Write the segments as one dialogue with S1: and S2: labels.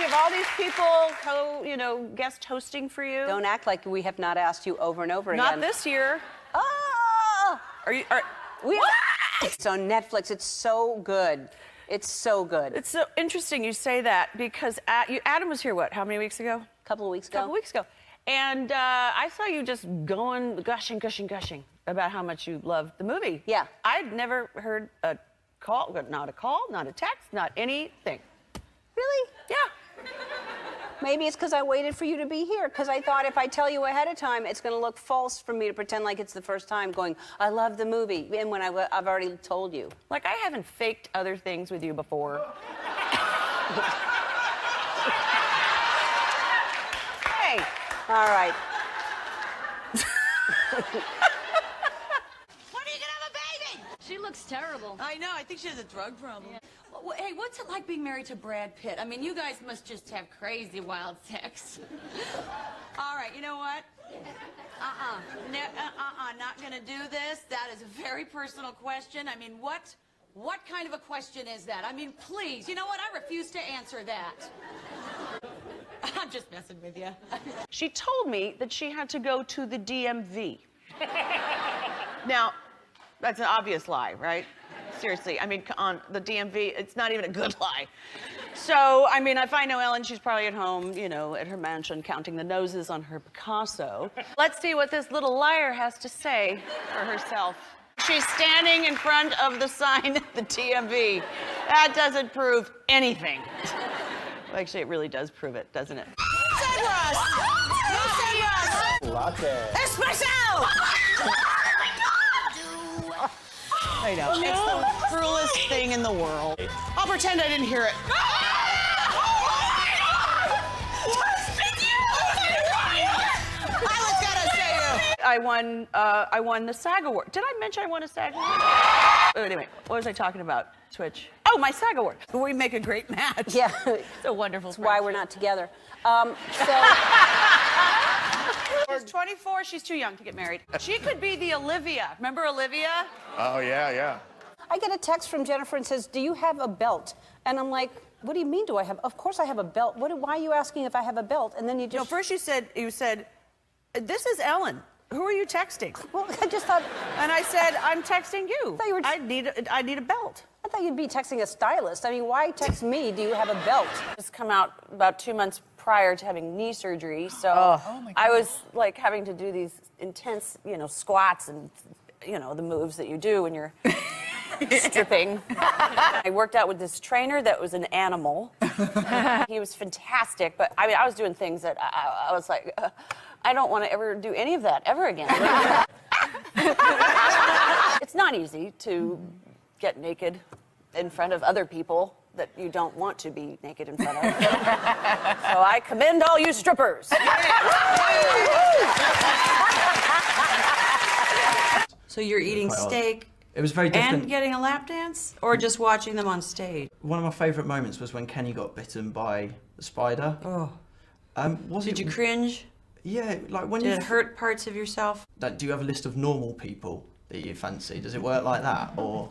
S1: have all these people guest hosting for you.
S2: Don't act like we have not asked you over and over again.
S1: Not this year.
S2: Oh!
S1: What?
S2: It's on Netflix. It's so good. It's so good.
S1: It's so interesting you say that because Adam was here, how many weeks ago?
S2: A couple of weeks ago.
S1: And I saw you just gushing about how much you loved the movie.
S2: Yeah.
S1: I'd never heard a call, not a text, not anything.
S2: Really?
S1: Yeah.
S2: Maybe it's because I waited for you to be here, because I thought if I tell you ahead of time, it's going to look false for me to pretend like it's the first time going, I love the movie, and when I've already told you.
S1: Like, I haven't faked other things with you before. Hey.
S2: All right.
S3: She looks terrible.
S4: I know. I think she has a drug problem.
S3: Yeah. Well, hey, what's it like being married to Brad Pitt? I mean, you guys must just have crazy wild sex.
S4: All right, you know what? Not gonna do this. That is a very personal question. I mean, what kind of a question is that? I mean, please, you know what? I refuse to answer that. I'm just messing with you.
S1: She told me that she had to go to the DMV. Now, that's an obvious lie, right? Seriously, I mean, on the DMV, it's not even a good lie. So, I mean, if I know Ellen, she's probably at home, at her mansion, counting the noses on her Picasso. Let's see what this little liar has to say for herself. She's standing in front of the sign at the DMV. That doesn't prove anything. Well, actually, it really does prove it, doesn't it?
S5: Latte.
S4: Espresso!
S1: I know. It's the cruelest thing in the world. I'll pretend I didn't hear it. I won the SAG Award. Did I mention I won a SAG Award? Anyway, what was I talking about? Twitch. Oh, my SAG Award. We make a great match.
S2: Yeah.
S1: It's a wonderful
S2: That's why we're not together.
S1: She's 24. She's too young to get married. She could be the Olivia. Remember Olivia?
S5: Oh, yeah.
S2: I get a text from Jennifer and says, do you have a belt? And I'm like, what do you mean do I have? Of course I have a belt. Why are you asking if I have a belt? And then you just...
S1: No, first you said, this is Ellen. Who are you texting?
S2: Well, I just thought...
S1: And I said, I'm texting you.
S2: I thought you were...
S1: I need a belt.
S2: I thought you'd be texting a stylist. I mean, why text me, do you have a belt?
S1: Just come out about 2 months prior to having knee surgery, so I was like having to do these intense, squats and, the moves that you do when you're stripping. I worked out with this trainer that was an animal. He was fantastic, but I mean, I was doing things that I was like, I don't want to ever do any of that ever again. It's not easy to get naked in front of other people that you don't want to be naked in front of. So I commend all you strippers.
S6: So you're eating steak
S7: It was very different.
S6: and getting a lap dance, or just watching them on stage?
S7: One of my favourite moments was when Kenny got bitten by the spider.
S6: Oh.
S7: Did
S6: you cringe?
S7: Yeah, like when
S6: Did it hurt parts of yourself?
S7: Like, do you have a list of normal people that you fancy? Does it work like that, or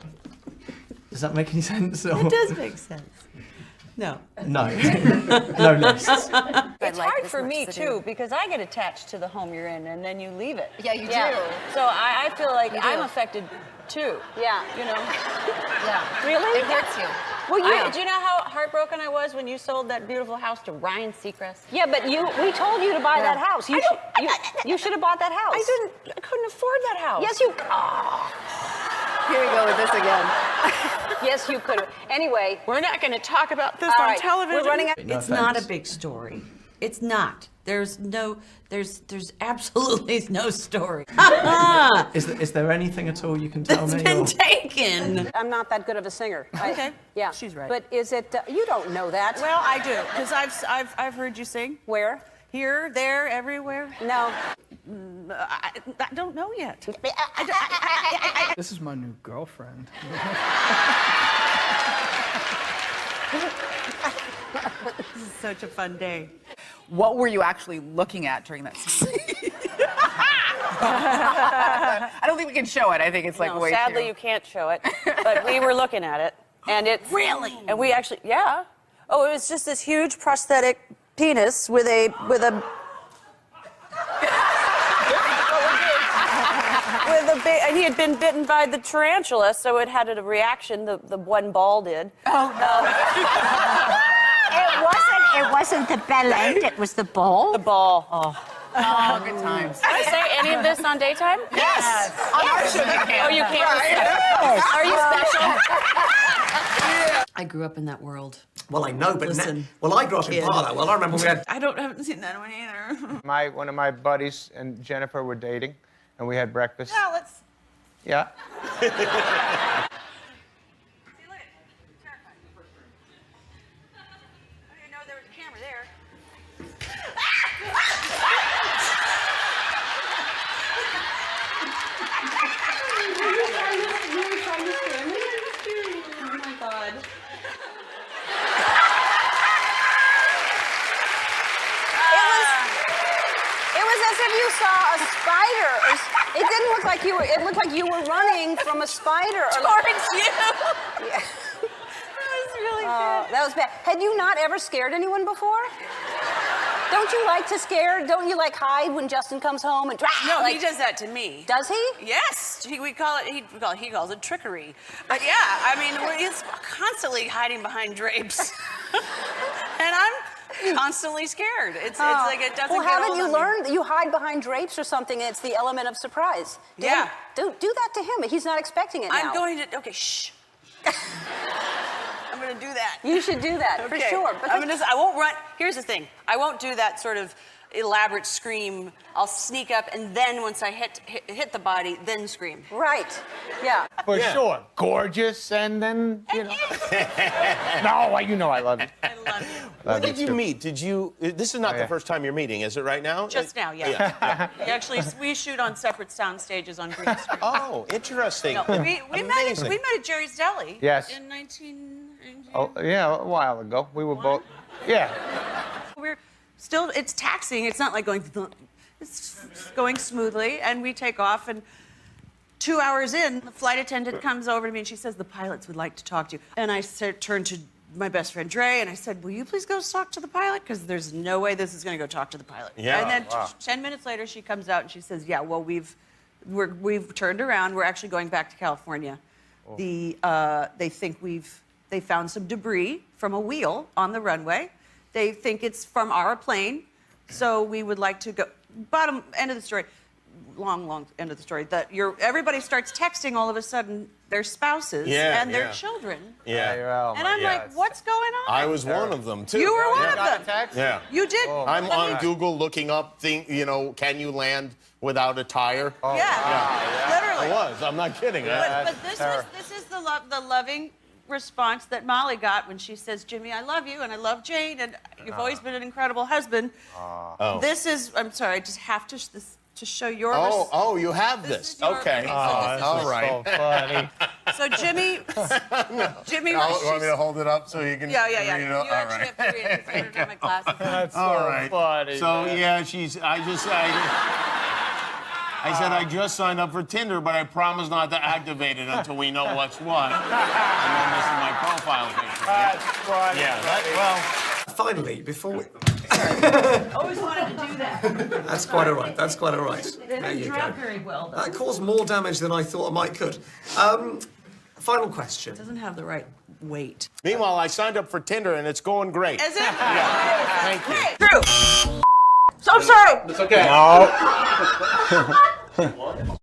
S7: does that make any sense? Or...
S6: It does make sense. No.
S7: No. No lists.
S1: It's hard for me, too, because I get attached to the home you're in, and then you leave it.
S4: Yeah, you do.
S1: So I feel like I'm affected, too.
S2: Yeah.
S1: Yeah.
S2: Really?
S4: It hurts you.
S2: Well,
S1: Do you know how heartbroken I was when you sold that beautiful house to Ryan Seacrest?
S2: Yeah, but we told you to buy that house. You should have bought that house.
S1: I couldn't afford that house.
S2: Yes, you...
S1: Here we go with this again.
S2: Yes, you could have. Anyway.
S1: We're not going to talk about this
S2: All
S1: on
S2: right,
S1: television.
S2: we're running out.
S6: It's not a big story. It's not. There's absolutely no story.
S7: Is there anything at all you can tell me?
S6: It's been taken.
S2: I'm not that good of a singer.
S1: Okay.
S2: Yeah.
S1: She's right.
S2: But is it... you don't know that.
S1: Well, I do, because I've heard you sing.
S2: Where?
S1: Here, there, everywhere.
S2: No.
S1: I don't know yet.
S5: This is my new girlfriend.
S1: This is such a fun day.
S8: What were you actually looking at during that scene? I don't think we can show it. I think it's like way
S1: sadly,
S8: too...
S1: you can't show it. But we were looking at it, and it's...
S8: Really?
S1: And we actually, yeah.
S9: Oh, it was just this huge prosthetic penis with a with a big, and he had been bitten by the tarantula, so it had a reaction. The one ball did.
S8: Oh no.
S10: It wasn't the bell end, it was the ball.
S9: The ball. Oh.
S8: Oh, good times.
S9: Can I say any of this on daytime?
S8: Yes. On our show you can.
S9: Oh, you can't.
S8: Right.
S9: Are you special?
S6: I grew up in that world.
S11: Well, I know, but
S6: Listen,
S11: well, I grew up in Barlow. Well, I remember we had.
S1: haven't seen that one either.
S12: One of my buddies and Jennifer were dating, and we had breakfast.
S1: Yeah, let's.
S12: Yeah.
S2: As if you saw a spider. It didn't look like you were. It looked like you were running from a spider.
S9: Towards you.
S2: Yeah.
S9: That was really bad.
S2: That was bad. Had you not ever scared anyone before? Don't you like to scare? Don't you like hide when Justin comes home and?
S1: No,
S2: like,
S1: he does that to me.
S2: Does he?
S1: Yes, he calls it trickery. But yeah, I mean, he's constantly hiding behind drapes, and I'm constantly scared. It's like it doesn't.
S2: Well,
S1: get
S2: haven't
S1: old
S2: you
S1: on me.
S2: learned that you hide behind drapes or something? It's the element of surprise. Do
S1: Yeah.
S2: do that to him. He's not expecting it now.
S1: I'm going to. Okay, shh. I'm going to do that.
S2: You should do that for
S1: Okay.
S2: sure.
S1: I won't run. Here's the thing. I won't do that sort of elaborate scream. I'll sneak up, and then once I hit the body, then scream.
S2: Right. Yeah.
S12: For sure. Gorgeous, and then, you know. No, you know I love you.
S1: I love you.
S13: When did you meet? This is not the first time you're meeting, is it right now?
S1: Just now, yeah. Actually, we shoot on separate sound stages on green screen.
S13: Oh, interesting.
S1: No, we met at Jerry's Deli.
S12: Yes.
S1: In 19.
S12: Oh, yeah, a while ago. We were both. Yeah.
S1: We're still. It's taxing. It's not like going. It's going smoothly, and we take off. And 2 hours in, the flight attendant comes over to me and she says, "The pilots would like to talk to you." And I turned to my best friend Dre and I said, "Will you please go talk to the pilot? Because there's no way this is going to go talk to the pilot."
S13: Yeah.
S1: And then 10 minutes later, she comes out and she says, "Yeah, well, we've turned around. We're actually going back to California. They think they found some debris from a wheel on the runway. They think it's from our plane, so we would like to go." Bottom end of the story, long end of the story. That everybody starts texting all of a sudden their spouses and their children.
S13: Yeah.
S1: And I'm like, what's going on?
S13: I was one of them too.
S1: You were one of them.
S12: Text?
S13: Yeah.
S1: You did.
S13: I'm on Google looking up can you land without a tire?
S1: Literally.
S13: I was. I'm not kidding.
S1: But this is the loving response that Molly got when she says, "Jimmy, I love you, and I love Jane, and you've always been an incredible husband." This is. I'm sorry. I just have to show your.
S13: You have this. Okay. All right.
S12: So funny.
S1: So Jimmy. Jimmy.
S13: You want me to hold it up so you can?
S1: Yeah.
S13: read it?
S1: You
S13: All
S1: actually
S13: right.
S1: have to read it because I don't have my glasses.
S12: That's so
S13: All right.
S12: funny.
S13: So
S12: man.
S13: yeah, I said I just signed up for Tinder, but I promise not to activate it until we know what's what. And then this is my profile picture.
S12: That's funny.
S13: Well.
S11: Finally, before we.
S1: Always wanted to do that.
S11: That's quite all right. That's quite all right.
S1: It
S11: There
S1: didn't
S11: you
S1: drop
S11: go.
S1: very well, though.
S11: That caused more damage than I thought I might could. Final question.
S1: It doesn't have the right weight.
S13: Meanwhile, I signed up for Tinder and it's going great.
S1: Is it?
S13: Yeah. Thank you.
S1: Drew. So sorry.
S12: It's okay. No.